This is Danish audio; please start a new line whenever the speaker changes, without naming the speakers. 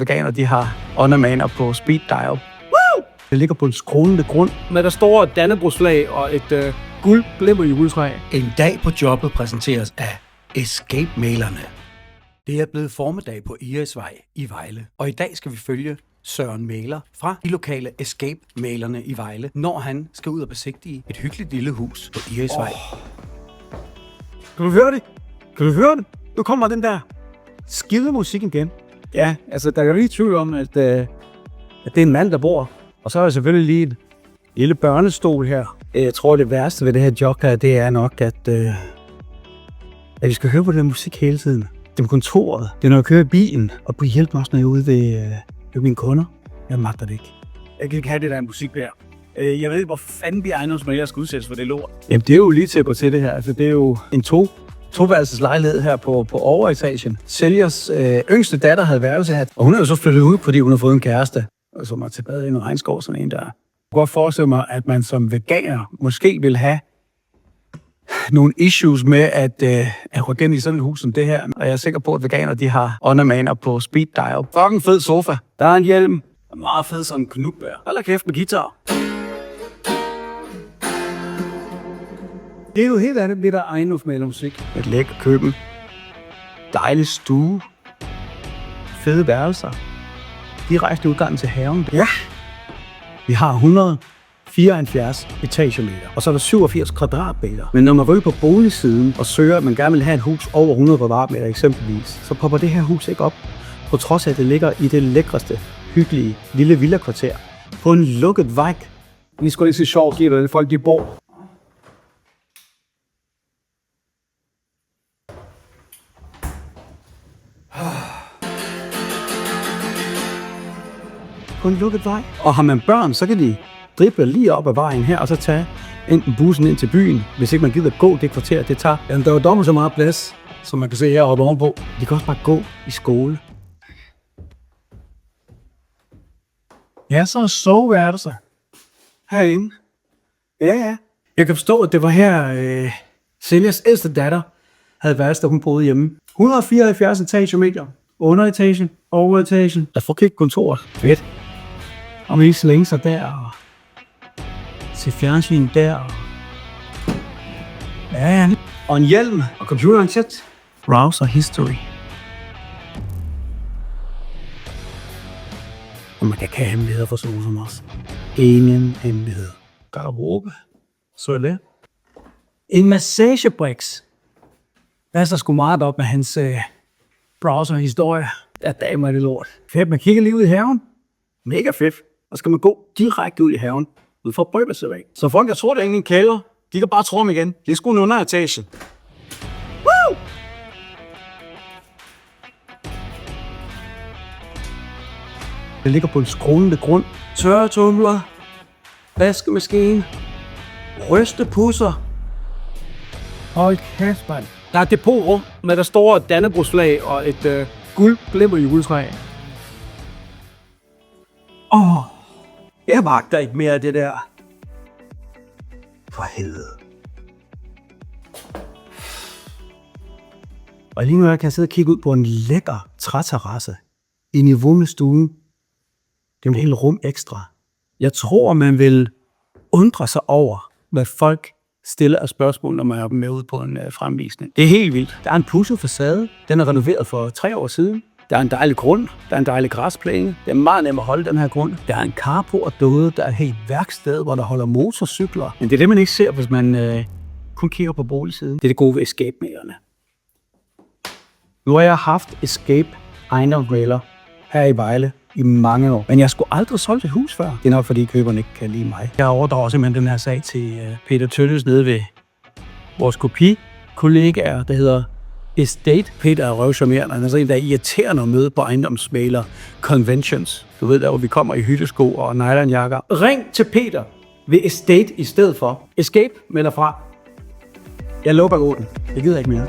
Veganer, de har undermaner på speed dial. Woo! Det ligger på en skrånende grund.
Med der står et dannebrogsflag og et guldglimmer juletræ.
En dag på jobbet præsenteres af Escape-mailerne. Det er blevet formiddag på Irisvej i Vejle, og i dag skal vi følge Søren Mæhler fra de lokale Escape-mailerne i Vejle, når han skal ud og besigtige et hyggeligt lille hus på Irisvej.
Kan du høre det? Kan du høre det? Nu kommer den der skide musik igen.
Ja, altså der er lige tvivl om, at det er en mand, der bor. Og så er der selvfølgelig lige en lille børnestol her. Jeg tror, det værste ved det her job her, det er nok, at vi skal høre på den musik hele tiden. Det er på kontoret, det er når jeg kører i bilen, og på hjælp mig også, når jeg er ude ved mine kunder. Jeg magter det ikke.
Jeg kan ikke have det der musik der. Jeg ved ikke, hvor fanden vi ejendomsmæglere skal udsættes for det lort.
Jamen, det er jo lige til at gå til det her. Altså, det er jo en toværelses lejlighed her på overetagen. Sælgers yngste datter havde værelse her, og hun er jo så flyttet ud, fordi hun har fået en kæreste, som er tilbage i en regnskov, sådan en der. Jeg kan godt forestille mig, at man som veganer måske vil have nogle issues med at rykke ind i sådan et hus som det her. Og jeg er sikker på, at veganer, de har undermaner på speed dial. Fucking fed sofa. Der er en hjelm. Meget fed sådan en knubbær. Hold da kæft med guitar.
Det er jo helt andet, det der ejendomsmæglermusik.
Et lækker køkken. Dejlig stue. Fede værelser. Direkte udgang til haven.
Ja.
Vi har 174 etagemeter, og så er der 87 kvadratmeter. Men når man rykker på boligsiden og søger, at man gerne vil have et hus over 100 kvadratmeter eksempelvis, så popper det her hus ikke op, på trods af, at det ligger i det lækreste, hyggelige lille villakvarter på en lukket vej.
Det er sgu ikke så sjovt, at folk de bor.
På en lukket vej. Og har man børn, så kan de drible lige op ad vejen her, og så tage enten bussen ind til byen, hvis ikke man gider gå det kvarter, det tager.
Jamen, der er jo dobbelt så meget plads, som man kan se heroppe ovenpå.
De kan også bare gå i skole.
Ja, så er soveværelser herinde.
Ja. Jeg kan forstå, at det var her, sælgers ældste datter havde værelse, da hun boede hjemme.
174 etagemeter. Underetagen, overetagen.
Der får ikke kontoret.
Fedt. Og man lige slænge sig der og se fjernsyn der. Og ja.
Og en hjelm.
Og computeren chat.
Browser history. Og man kan have hemmeligheder for sådan som os. Ingen hemmelighed.
Garderobe. Så er det. En massagebriks. Der er så sgu meget op med hans browser-historie.
Ja, damer er det lort.
Fedt, man kigger lige ud i haven.
Mega fedt. Og skal man gå direkte ud i haven, ud for brødbassevang.
Så folk, jeg tror, det er ingen kælder. De kan bare tro dem igen. Det er sgu en underetage.
Woo! Det ligger på en skrånende grund.
Tørretumbler. Vaskemaskine. Rystepusser. Hold kæft, mand. Der er et depotrum med der står et dannebrogsflag og et guldglimmer juletræ.
Jeg magter ikke mere af det der. For helvede. Og lige nu kan jeg sidde og kigge ud på en lækker træterrasse i niveau med stuen. Det er en hel rum ekstra. Jeg tror, man vil undre sig over, hvad folk stiller af spørgsmål, når man er med ude på en fremvisning. Det er helt vildt. Der er en pudset facade. Den er renoveret for 3 år siden. Der er en dejlig grund. Der er en dejlig græsplæne. Det er meget nemt at holde den her grund. Der er en carport derude. Der er et helt værksted, hvor der holder motorcykler. Men det er det, man ikke ser, hvis man kun kigger på boligsiden. Det er det gode ved Escape-mailerne. Nu har jeg haft Escape ejendomsmægler her i Vejle i mange år. Men jeg skulle aldrig solgt et hus før. Det er nok, fordi køberne ikke kan lide mig. Jeg overdrager simpelthen den her sag til Peter Tøttes nede ved vores kopikollegaer, der hedder Estate. Peter er røvcharmerende. Han er sådan en, der er irriterende at møde på ejendomsmægler conventions. Du ved der, hvor vi kommer i hyttesko og nylonjakker.
Ring til Peter ved Estate i stedet for. Escape melder fra.
Jeg lukker åben. Jeg gider ikke mere.